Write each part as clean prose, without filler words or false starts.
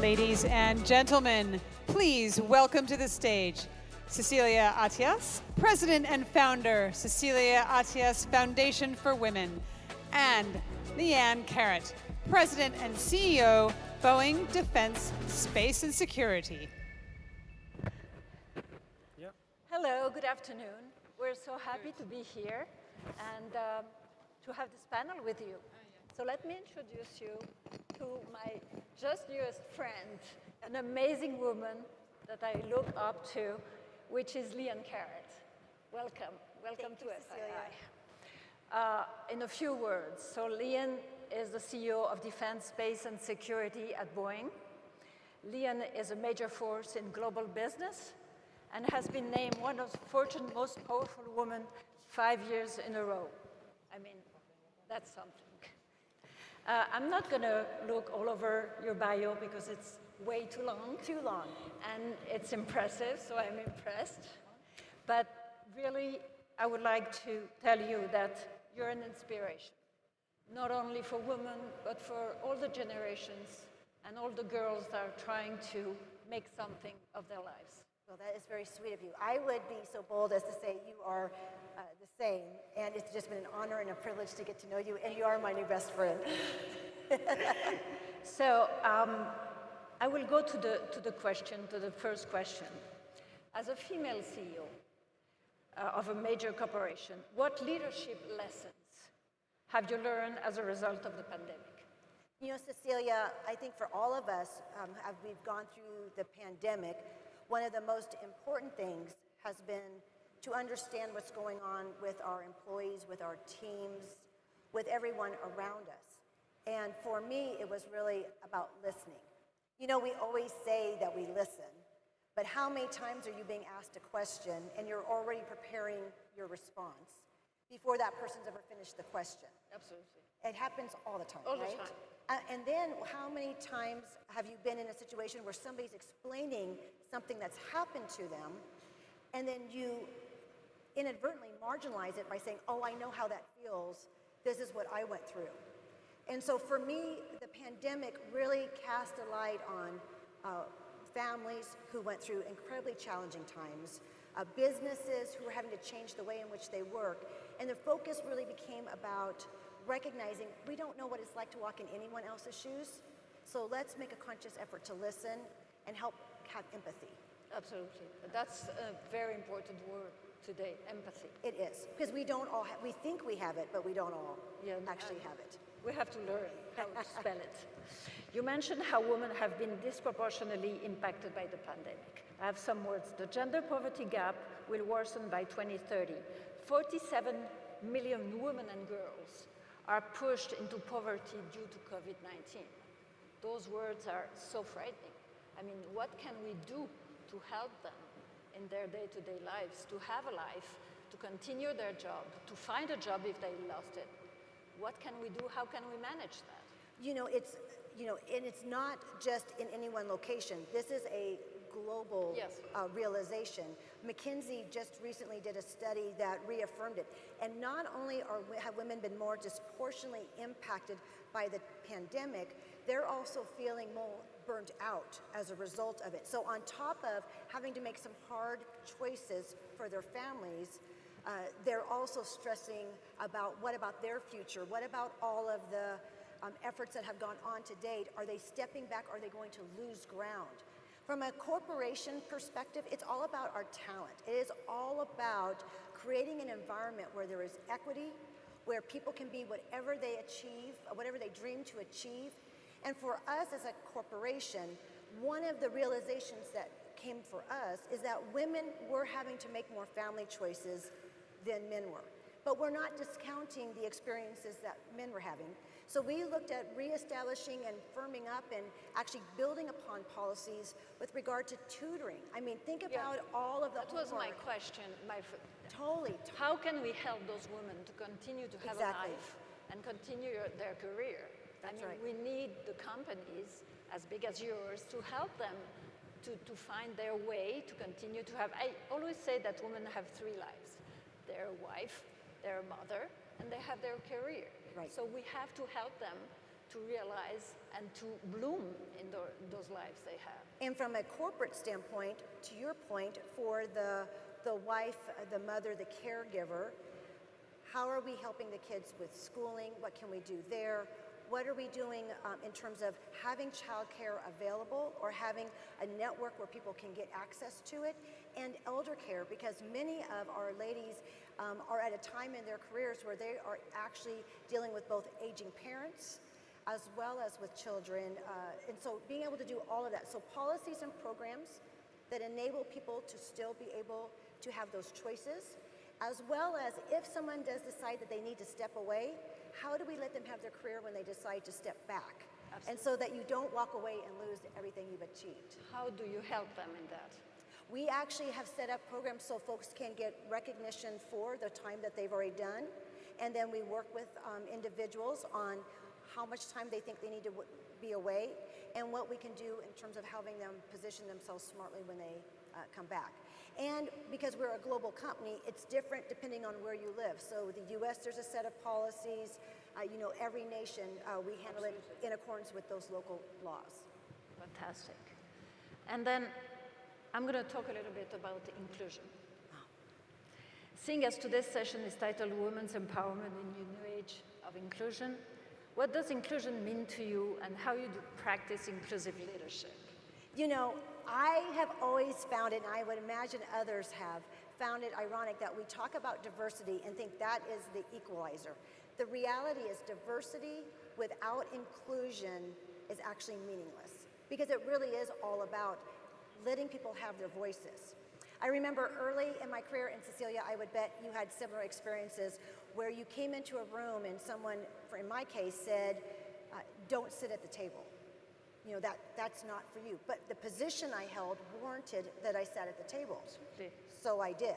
Ladies and gentlemen, please welcome to the stage Cecilia Attias, President and Founder, Cecilia Attias Foundation for Women, and Leanne Caret, President and CEO, Boeing Defense, Space and Security. Hello, good afternoon. We're so happy to be here and to have this panel with you. So let me introduce you to my just newest friend, an amazing woman that I look up to, which is Leanne Caret. Welcome. Welcome to SII. In a few words, so Leanne is the CEO of Defense, Space and Security at Boeing. Leanne is a major force in global business and has been named one of Fortune's most powerful women 5 years in a row. I mean, that's something. I'm not going to look all over your bio because it's way too long. And it's impressive, so I'm impressed. But really, I would like to tell you that you're an inspiration, not only for women, but for all the generations and all the girls that are trying to make something of their lives. Well, that is very sweet of you. I would be so bold as to say you are the same, and it's just been an honor and a privilege to get to know you, and you are my new best friend. So I will go to the first question. As a female CEO of a major corporation, what leadership lessons have you learned as a result of the pandemic? You know, Cecilia, I think for all of us, we've gone through the pandemic. One of the most important things has been to understand what's going on with our employees, with our teams, with everyone around us. And for me, it was really about listening. You know, we always say that we listen, but how many times are you being asked a question and you're already preparing your response before that person's ever finished the question? Absolutely. It happens all the time, all right? the time. And then how many times have you been in a situation where somebody's explaining something that's happened to them, and then you inadvertently marginalize it by saying, oh, I know how that feels. This is what I went through. And so for me, the pandemic really cast a light on families who went through incredibly challenging times, businesses who were having to change the way in which they work. And the focus really became about recognizing we don't know what it's like to walk in anyone else's shoes, so let's make a conscious effort to listen and help have empathy. Absolutely. That's a very important word today, empathy. It is, because we don't all we think we have it, but we don't all actually have it. We have to learn how to spell it. You mentioned how women have been disproportionately impacted by the pandemic. I have some words. The gender poverty gap will worsen by 2030. 47 million women and girls are pushed into poverty due to COVID-19. Those words are so frightening. I mean, what can we do to help them in their day-to-day lives, to have a life, to continue their job, to find a job if they lost it? What can we do? How can we manage that? And it's not just in any one location. This is a global realization. McKinsey just recently did a study that reaffirmed it. And not only have women been more disproportionately impacted by the pandemic, they're also feeling more burnt out as a result of it. So on top of having to make some hard choices for their families, they're also stressing about what about their future? What about all of the efforts that have gone on to date? Are they stepping back? Are they going to lose ground? From a corporation perspective, it's all about our talent. It is all about creating an environment where there is equity, where people can be whatever they achieve, whatever they dream to achieve. And for us as a corporation, one of the realizations that came for us is that women were having to make more family choices than men were. But we're not discounting the experiences that men were having. So we looked at reestablishing and firming up and actually building upon policies with regard to tutoring. I mean, think about all of the That was my question. Totally. How can we help those women to continue to have a life and continue their career? That's right. We need the companies as big as yours to help them to find their way to continue to have. I always say that women have 3 lives. They're a wife, they're a mother, and they have their career. Right. So we have to help them to realize and to bloom in those lives they have. And from a corporate standpoint, to your point, for the wife, the mother, the caregiver, how are we helping the kids with schooling? What can we do there? What are we doing in terms of having childcare available or having a network where people can get access to it? And elder care, because many of our ladies are at a time in their careers where they are actually dealing with both aging parents as well as with children. And so being able to do all of that. So policies and programs that enable people to still be able to have those choices, as well as if someone does decide that they need to step away, how do we let them have their career when they decide to step back? Absolutely. And so that you don't walk away and lose everything you've achieved. How do you help them in that? We actually have set up programs so folks can get recognition for the time that they've already done. And then we work with individuals on how much time they think they need to be away and what we can do in terms of helping them position themselves smartly when they come back. And because we're a global company, it's different depending on where you live. So the US, there's a set of policies. You know, every nation, we handle it in accordance with those local laws. Fantastic. And then I'm going to talk a little bit about inclusion. Seeing as today's session is titled Women's Empowerment in the New Age of Inclusion, what does inclusion mean to you and how you do practice inclusive leadership? You know, I have always found it, and I would imagine others have found it ironic that we talk about diversity and think that is the equalizer. The reality is diversity without inclusion is actually meaningless because it really is all about letting people have their voices. I remember early in my career, and Cecilia, I would bet you had similar experiences where you came into a room and someone, in my case, said, don't sit at the table. You know, that's not for you. But the position I held warranted that I sat at the table. So I did.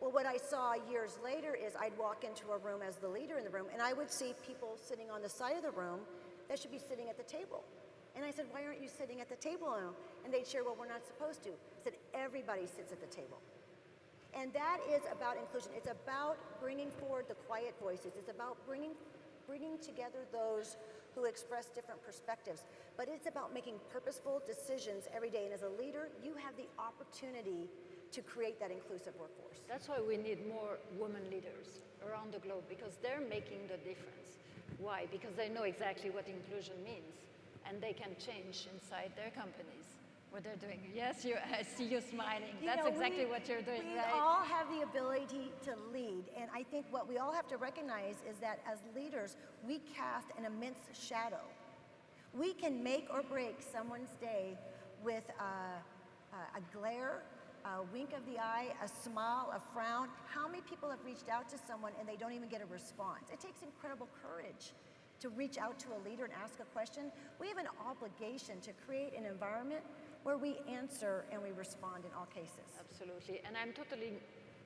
Well, what I saw years later is I'd walk into a room as the leader in the room, and I would see people sitting on the side of the room that should be sitting at the table. And I said, why aren't you sitting at the table? And they'd share, well, we're not supposed to. I said, everybody sits at the table. And that is about inclusion. It's about bringing forward the quiet voices. It's about bringing together those who express different perspectives. But it's about making purposeful decisions every day. And as a leader, you have the opportunity to create that inclusive workforce. That's why we need more women leaders around the globe, because they're making the difference. Why? Because they know exactly what inclusion means, and they can change inside their companies what they're doing. Yes, I see you smiling. That's exactly what you're doing, right? We all have the ability to lead, and I think what we all have to recognize is that as leaders, we cast an immense shadow. We can make or break someone's day with a glare, a wink of the eye, a smile, a frown. How many people have reached out to someone and they don't even get a response? It takes incredible courage to reach out to a leader and ask a question. We have an obligation to create an environment where we answer and we respond in all cases. Absolutely, and I'm totally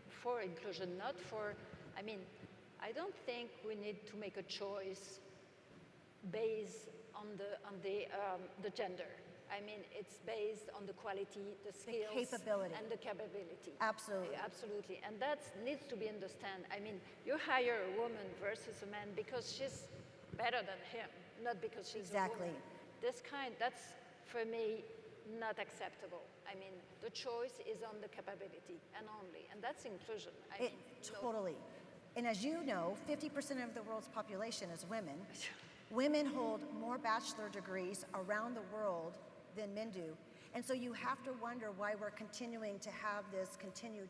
for inclusion, not for, I mean, I don't think we need to make a choice based on the gender. I mean, it's based on the quality, the skills, the capability, and the capability. Absolutely. Absolutely, and that needs to be understood. I mean, you hire a woman versus a man because she's better than him, not because she's a woman. That's, for me, not acceptable. I mean, the choice is on the capability and only, and that's inclusion. Totally. And as you know, 50% of the world's population is women. Women hold more bachelor degrees around the world than men do. And so you have to wonder why we're continuing to have this continued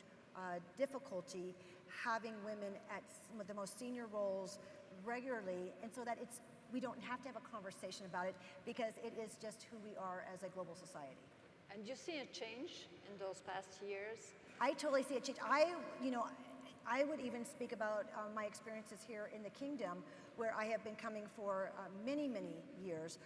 difficulty having women at some of the most senior roles regularly, and so that we don't have to have a conversation about it because it is just who we are as a global society. And you see a change in those past years? I totally see a change. I would even speak about my experiences here in the kingdom, where I have been coming for many, many years.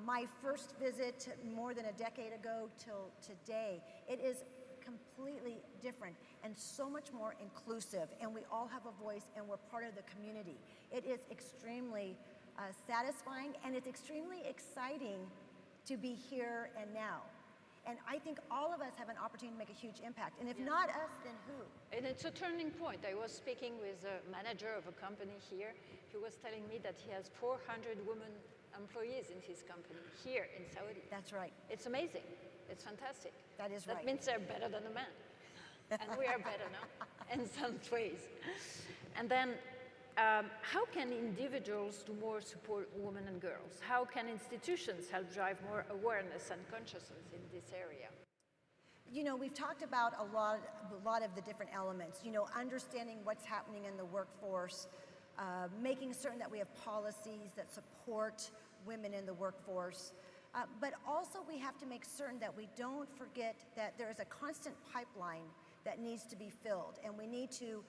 My first visit more than a decade ago till today, it is completely different and so much more inclusive, and we all have a voice and we're part of the community. It is extremely satisfying, and it's extremely exciting to be here and now. And I think all of us have an opportunity to make a huge impact. And if not us, then who? And it's a turning point. I was speaking with a manager of a company here. He was telling me that he has 400 women employees in his company here in Saudi. That's right. It's amazing. It's fantastic. That is right. That means they're better than a man. And we are better now in some ways. And then how can individuals do more support women and girls? How can institutions help drive more awareness and consciousness in this area? You know, we've talked about a lot of the different elements, you know, understanding what's happening in the workforce, making certain that we have policies that support women in the workforce, but also we have to make certain that we don't forget that there is a constant pipeline that needs to be filled, and we need to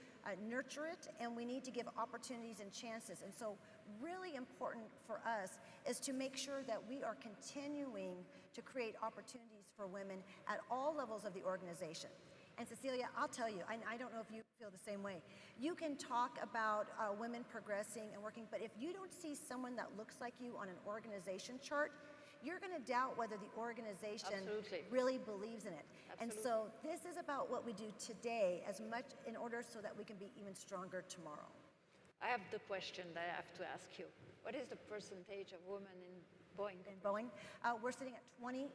nurture it, and we need to give opportunities and chances. And so really important for us is to make sure that we are continuing to create opportunities for women at all levels of the organization. And Cecilia, I'll tell you, I don't know if you feel the same way. You can talk about women progressing and working, but if you don't see someone that looks like you on an organization chart, you're going to doubt whether the organization really believes in it. Absolutely. And so this is about what we do today as much in order so that we can be even stronger tomorrow. I have the question that I have to ask you. What is the percentage of women in Boeing? In Boeing, we're sitting at 23%.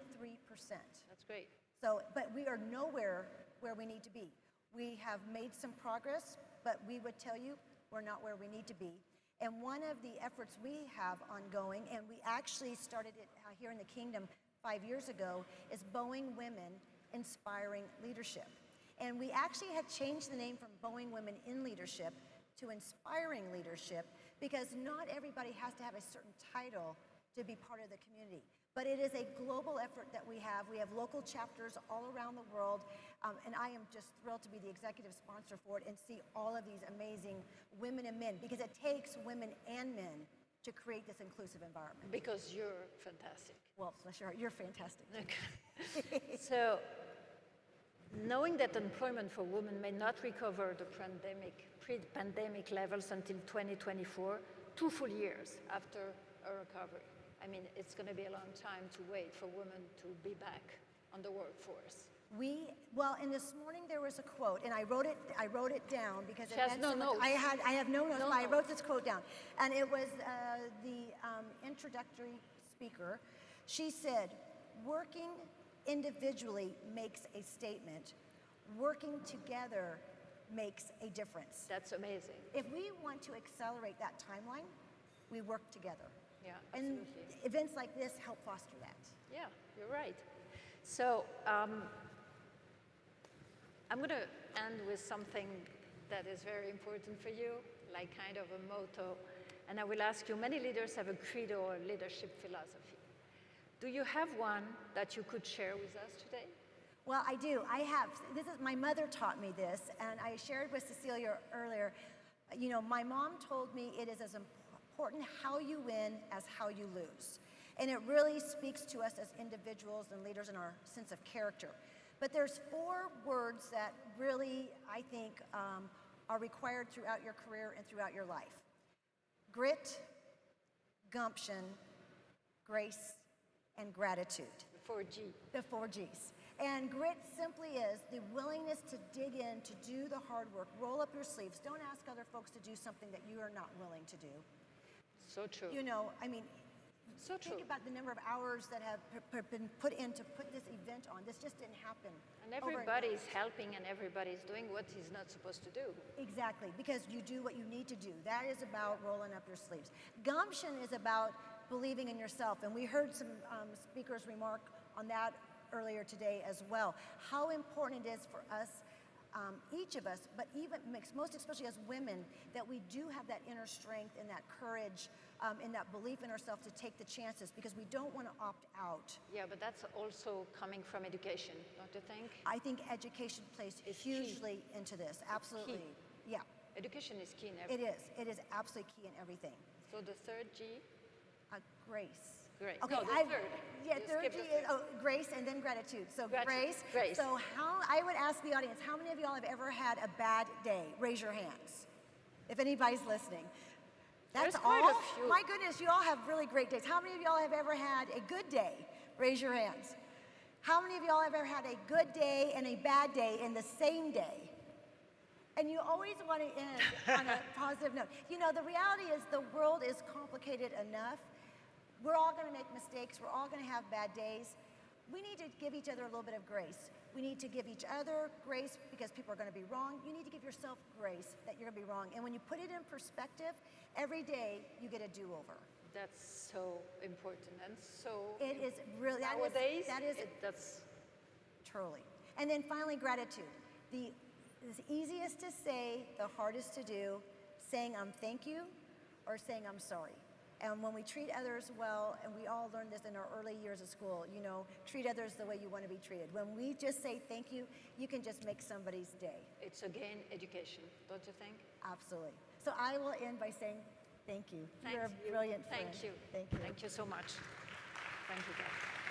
That's great. So, but we are nowhere where we need to be. We have made some progress, but we would tell you we're not where we need to be. And one of the efforts we have ongoing, and we actually started it here in the Kingdom 5 years ago, is Boeing Women Inspiring Leadership. And we actually had changed the name from Boeing Women in Leadership to Inspiring Leadership, because not everybody has to have a certain title to be part of the community. But it is a global effort that we have. We have local chapters all around the world, and I am just thrilled to be the executive sponsor for it and see all of these amazing women and men, because it takes women and men to create this inclusive environment. Because you're fantastic. Well, bless your heart, you're fantastic. Okay. So, knowing that employment for women may not recover the pre-pandemic levels until 2024, 2 full years after a recovery. I mean, it's going to be a long time to wait for women to be back on the workforce. Well, and this morning there was a quote, and I wrote it down because she has no notes. I have no notes, but I wrote this quote down, and it was the introductory speaker. She said, "Working individually makes a statement. Working together makes a difference." That's amazing. If we want to accelerate that timeline, we work together. Yeah, and absolutely. events like this help foster that. Yeah, you're right. So I'm going to end with something that is very important for you, like kind of a motto. And I will ask you, many leaders have a credo or leadership philosophy. Do you have one that you could share with us today? Well, I do. I have. My mother taught me this, and I shared with Cecilia earlier. You know, my mom told me it is as important how you win as how you lose. And it really speaks to us as individuals and leaders in our sense of character. But there's 4 words that really, I think, are required throughout your career and throughout your life. Grit, gumption, grace, and gratitude. The 4G. The 4 Gs. And grit simply is the willingness to dig in, to do the hard work, roll up your sleeves. Don't ask other folks to do something that you are not willing to do. So true. You know, I mean, so true. Think about the number of hours that have been put in to put this event on. This just didn't happen. And everybody's helping and everybody's doing what he's not supposed to do. Exactly, because you do what you need to do. That is about rolling up your sleeves. Gumption is about believing in yourself. And we heard some speakers remark on that earlier today as well. How important it is for us, each of us, but even most especially as women, that we do have that inner strength and that courage and that belief in ourselves to take the chances, because we don't want to opt out. Yeah, but that's also coming from education, don't you think? I think education plays hugely into this, absolutely. Yeah. Education is key in everything. It is absolutely key in everything. So the 3rd G? Grace. Great. Okay, no, the third. Yeah, third G is grace and then gratitude. So grace. So I would ask the audience, how many of y'all have ever had a bad day? Raise your hands, if anybody's listening. That's There's quite all? a few. My goodness, you all have really great days. How many of y'all have ever had a good day? Raise your hands. How many of y'all have ever had a good day and a bad day in the same day? And you always want to end on a positive note. You know, the reality is the world is complicated enough. We're all going to make mistakes. We're all going to have bad days. We need to give each other a little bit of grace. We need to give each other grace because people are going to be wrong. You need to give yourself grace that you're going to be wrong. And when you put it in perspective, every day you get a do-over. That's so important and so. It is really nowadays. That's truly. And then finally, gratitude. It's easiest to say, the hardest to do, saying thank you or saying I'm sorry. And when we treat others well, and we all learned this in our early years of school, you know, treat others the way you want to be treated. When we just say thank you, you can just make somebody's day. It's again education, don't you think? Absolutely. So I will end by saying thank you. You're a brilliant friend. Thank you. Thank you. Thank you so much. Thank you, guys.